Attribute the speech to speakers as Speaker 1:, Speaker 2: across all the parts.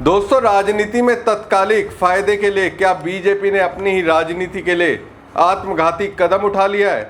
Speaker 1: दोस्तों, राजनीति में तत्कालिक फायदे के लिए क्या बीजेपी ने अपनी ही राजनीति के लिए आत्मघाती कदम उठा लिया है?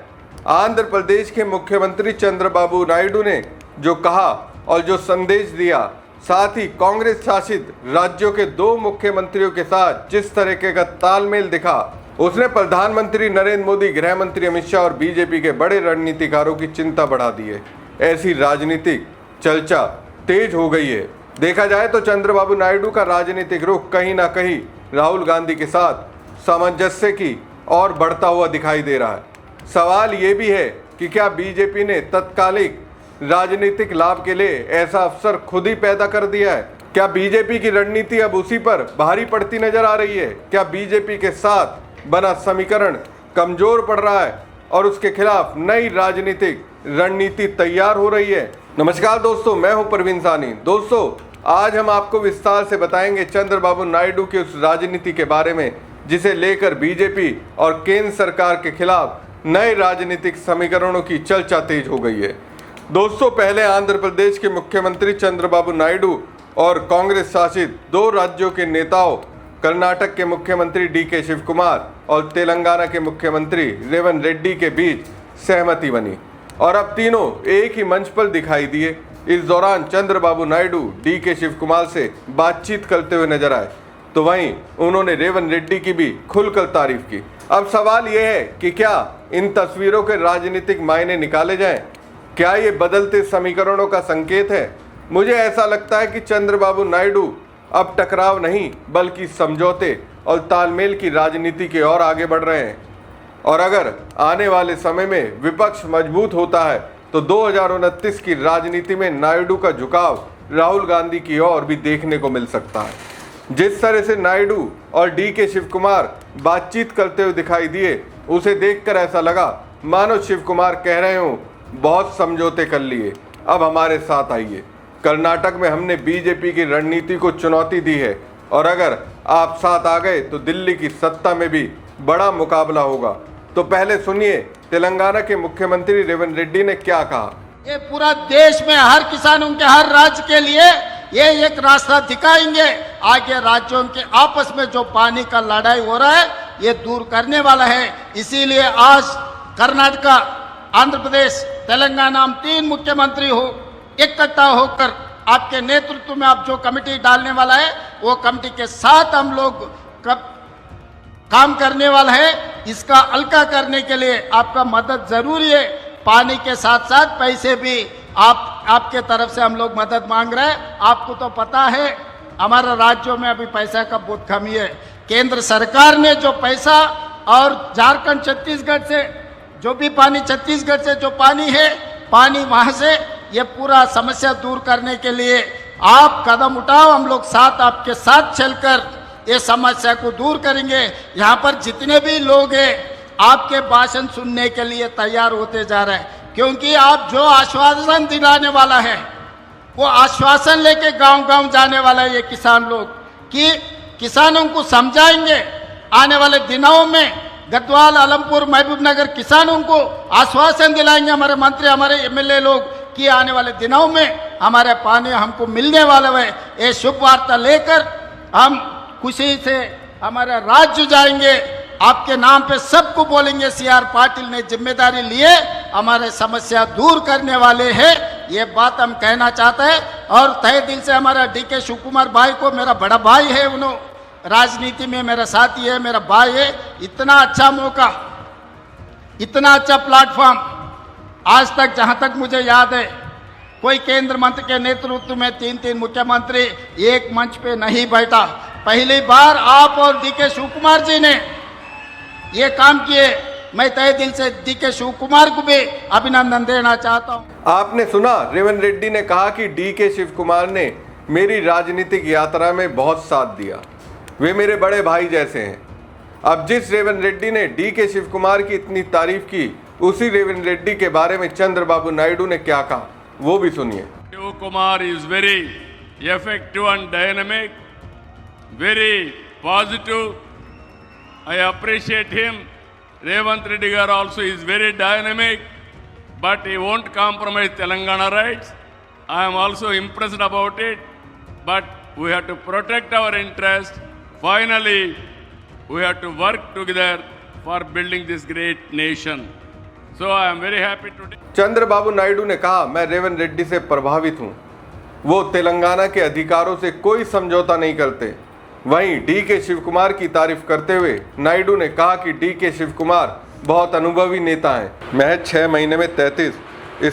Speaker 1: आंध्र प्रदेश के मुख्यमंत्री चंद्रबाबू नायडू ने जो कहा और जो संदेश दिया, साथ ही कांग्रेस शासित राज्यों के दो मुख्यमंत्रियों के साथ जिस तरीके का तालमेल दिखा, उसने प्रधानमंत्री नरेंद्र मोदी, गृह मंत्री अमित शाह और बीजेपी के बड़े रणनीतिकारों की चिंता बढ़ा दी है। ऐसी राजनीतिक चर्चा तेज हो गई है। देखा जाए तो चंद्रबाबू नायडू का राजनीतिक रुख कहीं ना कहीं राहुल गांधी के साथ सामंजस्य की और बढ़ता हुआ दिखाई दे रहा है। सवाल ये भी है कि क्या बीजेपी ने तत्कालिक राजनीतिक लाभ के लिए ऐसा अवसर खुद ही पैदा कर दिया है? क्या बीजेपी की रणनीति अब उसी पर भारी पड़ती नजर आ रही है? क्या बीजेपी के साथ बना समीकरण कमजोर पड़ रहा है और उसके खिलाफ नई राजनीतिक रणनीति तैयार हो रही है? नमस्कार दोस्तों, मैं हूं प्रवीण सानी। दोस्तों, आज हम आपको विस्तार से बताएंगे चंद्रबाबू नायडू की उस राजनीति के बारे में जिसे लेकर बीजेपी और केंद्र सरकार के खिलाफ नए राजनीतिक समीकरणों की चर्चा तेज हो गई है। दोस्तों, पहले आंध्र प्रदेश के मुख्यमंत्री चंद्रबाबू नायडू और कांग्रेस शासित दो राज्यों के नेताओं, कर्नाटक के मुख्यमंत्री डीके शिव कुमार और तेलंगाना के मुख्यमंत्री रेवंत रेड्डी के बीच सहमति बनी और अब तीनों एक ही मंच पर दिखाई दिए। इस दौरान चंद्रबाबू नायडू डीके शिव कुमार से बातचीत करते हुए नजर आए, तो वहीं उन्होंने रेवंत रेड्डी की भी खुलकर तारीफ की। अब सवाल यह है कि क्या इन तस्वीरों के राजनीतिक मायने निकाले जाएं? क्या ये बदलते समीकरणों का संकेत है? मुझे ऐसा लगता है कि चंद्रबाबू नायडू अब टकराव नहीं बल्कि समझौते और तालमेल की राजनीति की ओर आगे बढ़ रहे हैं। और अगर आने वाले समय में विपक्ष मजबूत होता है तो 2029 की राजनीति में नायडू का झुकाव राहुल गांधी की ओर भी देखने को मिल सकता है। जिस तरह से नायडू और डीके शिव कुमार बातचीत करते हुए दिखाई दिए, उसे देखकर ऐसा लगा मानो शिव कुमार कह रहे हों, बहुत समझौते कर लिए, अब हमारे साथ आइए। कर्नाटक में हमने बीजेपी की रणनीति को चुनौती दी है और अगर आप साथ आ गए तो दिल्ली की सत्ता में भी बड़ा मुकाबला होगा। तो पहले सुनिए तेलंगाना के मुख्यमंत्री रेवंत रेड्डी ने क्या कहा।
Speaker 2: ये पूरा देश में हर किसानों के, हर राज्य के लिए ये एक रास्ता दिखाएंगे। आगे राज्यों के आपस में जो पानी का लड़ाई हो रहा है, ये दूर करने वाला है। इसीलिए आज कर्नाटक, आंध्र प्रदेश, तेलंगाना, हम तीन मुख्यमंत्री हो इकट्ठा होकर आपके नेतृत्व में आप जो कमेटी डालने वाला है, वो कमेटी के साथ हम लोग काम करने वाला है। इसका हल्का करने के लिए आपका मदद जरूरी है। पानी के साथ साथ पैसे भी आपके तरफ से हम लोग मदद मांग रहे हैं। आपको तो पता है हमारे राज्यों में अभी पैसा का बहुत कमी है। केंद्र सरकार ने जो पैसा और झारखंड, छत्तीसगढ़ से जो भी पानी, छत्तीसगढ़ से जो पानी है, पानी वहां से ये पूरा समस्या दूर करने के लिए आप कदम उठाओ। हम लोग साथ आपके साथ चलकर ये समस्या को दूर करेंगे। यहाँ पर जितने भी लोग हैं आपके भाषण सुनने के लिए तैयार होते जा रहे हैं, क्योंकि आप जो आश्वासन दिलाने वाला है वो आश्वासन लेके गांव-गांव जाने वाला है। ये किसान लोग कि किसानों को समझाएंगे। आने वाले दिनों में गढ़वाल, आलमपुर, महबूबनगर किसानों को आश्वासन दिलाएंगे हमारे मंत्री, हमारे एमएलए लोग कि आने वाले दिनों में हमारे पानी हमको मिलने वाला है। ये शुभ वार्ता लेकर हम खुशी से हमारा राज्य जाएंगे। आपके नाम पे सबको बोलेंगे सीआर पाटिल ने जिम्मेदारी लिए, हमारे समस्या दूर करने वाले हैं। ये बात हम कहना चाहते हैं और तहे दिल से हमारा डीके शिव कुमार भाई को, मेरा बड़ा भाई है, उन्होंने राजनीति में मेरा साथी है, मेरा भाई है। इतना अच्छा मौका, इतना अच्छा प्लेटफॉर्म आज तक, जहां तक मुझे याद है, कोई केंद्र मंत्री के नेतृत्व में तीन मुख्यमंत्री एक मंच पे नहीं बैठा। पहली बार आप और डीके शिव कुमार जी ने ये काम किए। मैं तहे दिल से डीके शिव कुमार को भी अभिनंदन देना चाहता हूं।
Speaker 1: आपने सुना, रेवंत रेड्डी ने कहा कि डीके शिव कुमार ने मेरी राजनीतिक यात्रा में बहुत साथ दिया, वे मेरे बड़े भाई जैसे हैं। अब जिस रेवंत रेड्डी ने डीके शिव कुमार की इतनी तारीफ की, उसी रेवंत रेड्डी के बारे में चंद्रबाबू नायडू ने क्या कहा, वो भी सुनिए।
Speaker 3: Shiv Kumar is very effective and dynamic, very positive. I appreciate him. Revanth Reddy Garu also is very dynamic, but he won't compromise Telangana rights. I am also impressed about it. But we have to protect our interest. Finally, we have to work together for building this great nation. So I am very happy today.
Speaker 1: Chandrababu Naidu ने कहा, मैं रेवंत रेड्डी से प्रभावित हूं। वो तेलंगाना के अधिकारों से कोई समझौता नहीं करते। वहीं डी.के. शिवकुमार की तारीफ करते हुए नायडू ने कहा कि डी.के. शिवकुमार बहुत अनुभवी नेता हैं। महज 6 महीने में 33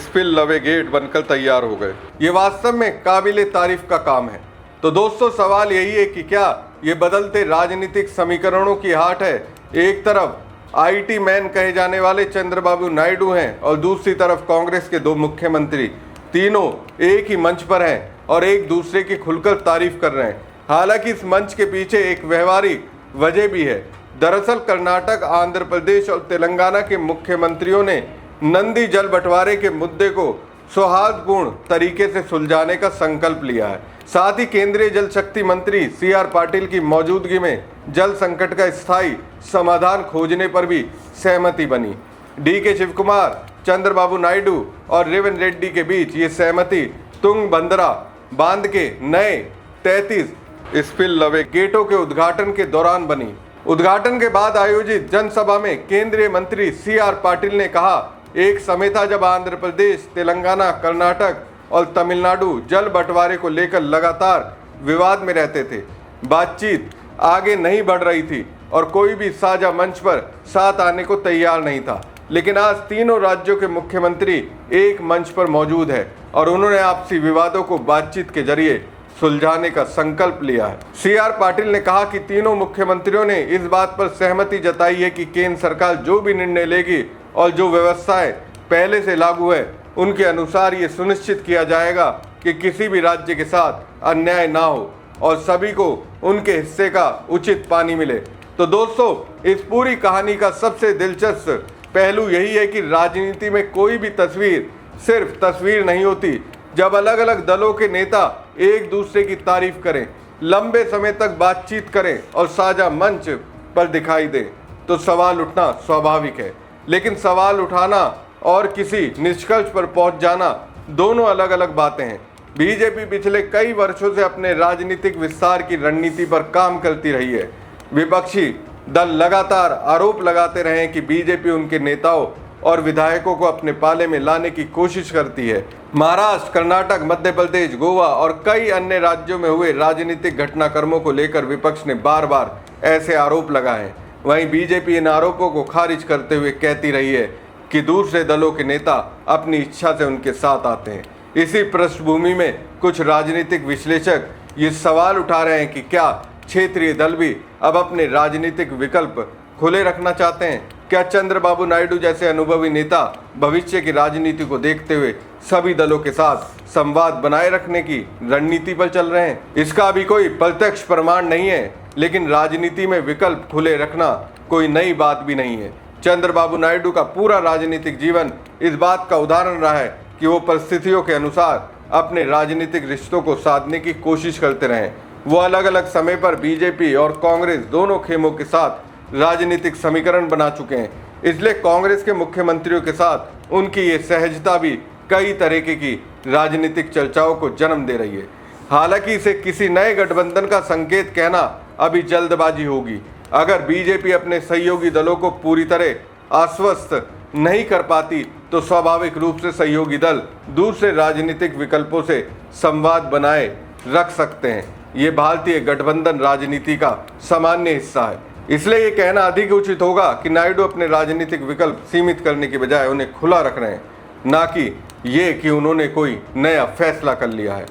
Speaker 1: स्पिलवे गेट बनकर तैयार हो गए। ये वास्तव में काबिले तारीफ का काम है। तो दोस्तों, सवाल यही है कि क्या ये बदलते राजनीतिक समीकरणों की हाट है। एक तरफ IT मैन कहे जाने वाले चंद्रबाबू नायडू हैं और दूसरी तरफ कांग्रेस के 2 मुख्यमंत्री, तीनों एक ही मंच पर हैं और एक दूसरे की खुलकर तारीफ कर रहे हैं। हालांकि इस मंच के पीछे एक व्यवहारिक वजह भी है। दरअसल कर्नाटक, आंध्र प्रदेश और तेलंगाना के मुख्यमंत्रियों ने नंदी जल बंटवारे के मुद्दे को सौहार्दपूर्ण तरीके से सुलझाने का संकल्प लिया है। साथ ही केंद्रीय जल शक्ति मंत्री CR पाटिल की मौजूदगी में जल संकट का स्थायी समाधान खोजने पर भी सहमति बनी। डी.के. शिवकुमार, चंद्रबाबू नायडू और रेवंत रेड्डी के बीच ये सहमति तुंगभद्रा बांध के नए 33 स्पिलवे गेटों के उद्घाटन के दौरान बनी। उद्घाटन के बाद आयोजित जनसभा में केंद्रीय मंत्री CR पाटिल ने कहा, एक समय था जब आंध्र प्रदेश, तेलंगाना, कर्नाटक और तमिलनाडु जल बंटवारे को लेकर लगातार विवाद में रहते थे। बातचीत आगे नहीं बढ़ रही थी और कोई भी साझा मंच पर साथ आने को तैयार नहीं था। लेकिन आज तीनों राज्यों के मुख्यमंत्री एक मंच पर मौजूद है और उन्होंने आपसी विवादों को बातचीत के जरिए सुलझाने का संकल्प लिया है। CR पाटिल ने कहा कि तीनों मुख्यमंत्रियों ने इस बात पर सहमति जताई है कि केंद्र सरकार जो भी निर्णय लेगी और जो व्यवस्थाएं पहले से लागू है, उनके अनुसार ये सुनिश्चित किया जाएगा कि किसी भी राज्य के साथ अन्याय ना हो और सभी को उनके हिस्से का उचित पानी मिले। तो दोस्तों, इस पूरी कहानी का सबसे दिलचस्प पहलू यही है कि राजनीति में कोई भी तस्वीर सिर्फ तस्वीर नहीं होती। जब अलग अलग दलों के नेता एक दूसरे की तारीफ करें, लंबे समय तक बातचीत करें और साझा मंच पर दिखाई दें, तो सवाल उठना स्वाभाविक है। लेकिन सवाल उठाना और किसी निष्कर्ष पर पहुंच जाना दोनों अलग अलग बातें हैं। बीजेपी पिछले कई वर्षों से अपने राजनीतिक विस्तार की रणनीति पर काम करती रही है। विपक्षी दल लगातार आरोप लगाते रहे हैं कि बीजेपी उनके नेताओं और विधायकों को अपने पाले में लाने की कोशिश करती है। महाराष्ट्र, कर्नाटक, मध्य प्रदेश, गोवा और कई अन्य राज्यों में हुए राजनीतिक घटनाक्रमों को लेकर विपक्ष ने बार बार ऐसे आरोप लगाए हैं। वहीं बीजेपी इन आरोपों को खारिज करते हुए कहती रही है कि दूसरे दलों के नेता अपनी इच्छा से उनके साथ आते हैं। इसी पृष्ठभूमि में कुछ राजनीतिक विश्लेषक ये सवाल उठा रहे हैं कि क्या क्षेत्रीय दल भी अब अपने राजनीतिक विकल्प खुले रखना चाहते हैं। क्या चंद्रबाबू नायडू जैसे अनुभवी नेता भविष्य की राजनीति को देखते हुए सभी दलों के साथ संवाद बनाए रखने की रणनीति पर चल रहे हैं। इसका अभी कोई प्रत्यक्ष प्रमाण नहीं है, लेकिन राजनीति में विकल्प खुले रखना कोई नई बात भी नहीं है। चंद्रबाबू नायडू का पूरा राजनीतिक जीवन इस बात का उदाहरण रहा है कि वो परिस्थितियों के अनुसार अपने राजनीतिक रिश्तों को साधने की कोशिश करते रहे। वो अलग अलग समय पर बीजेपी और कांग्रेस दोनों खेमों के साथ राजनीतिक समीकरण बना चुके हैं। इसलिए कांग्रेस के मुख्यमंत्रियों के साथ उनकी ये सहजता भी कई तरीके की राजनीतिक चर्चाओं को जन्म दे रही है। हालांकि इसे किसी नए गठबंधन का संकेत कहना अभी जल्दबाजी होगी। अगर बीजेपी अपने सहयोगी दलों को पूरी तरह आश्वस्त नहीं कर पाती तो स्वाभाविक रूप से सहयोगी दल दूसरे राजनीतिक विकल्पों से संवाद बनाए रख सकते हैं। ये भारतीय गठबंधन राजनीति का सामान्य हिस्सा है। इसलिए ये कहना अधिक उचित होगा कि नायडू अपने राजनीतिक विकल्प सीमित करने के बजाय उन्हें खुला रख रहे हैं, ना कि ये कि उन्होंने कोई नया फैसला कर लिया है।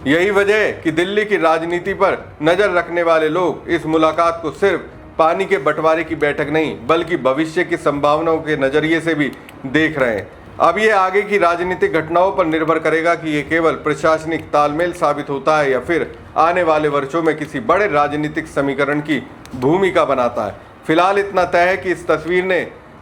Speaker 1: यही वजह है कि दिल्ली की राजनीति पर नजर रखने वाले लोग इस मुलाकात को सिर्फ पानी के बंटवारे की बैठक नहीं बल्कि भविष्य की संभावनाओं के नजरिए से भी देख रहे हैं। अब ये आगे की राजनीतिक घटनाओं पर निर्भर करेगा कि ये केवल प्रशासनिक तालमेल साबित होता है या फिर आने वाले वर्षों में किसी बड़े राजनीतिक समीकरण की भूमिका बनाता है। फिलहाल इतना तय है कि इस तस्वीर ने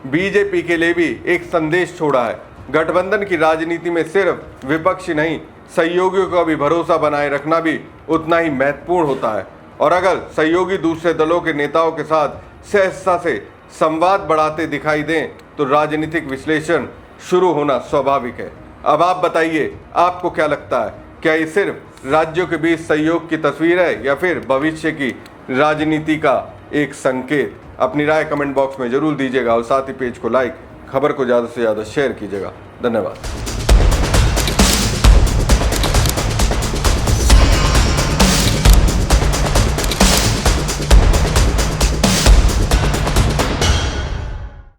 Speaker 1: बीजेपी के लिए भी एक संदेश छोड़ा है। गठबंधन की राजनीति में सिर्फ विपक्षी नहीं, सहयोगियों का भी भरोसा बनाए रखना भी उतना ही महत्वपूर्ण होता है। और अगर सहयोगी दूसरे दलों के नेताओं के साथ सहजता से संवाद बढ़ाते दिखाई दें तो राजनीतिक विश्लेषण शुरू होना स्वाभाविक है। अब आप बताइए, आपको क्या लगता है? क्या ये सिर्फ राज्यों के बीच सहयोग की तस्वीर है या फिर भविष्य की राजनीति का एक संकेत? अपनी राय कमेंट बॉक्स में जरूर दीजिएगा और साथ ही पेज को लाइक, खबर को ज़्यादा से ज़्यादा शेयर कीजिएगा। धन्यवाद।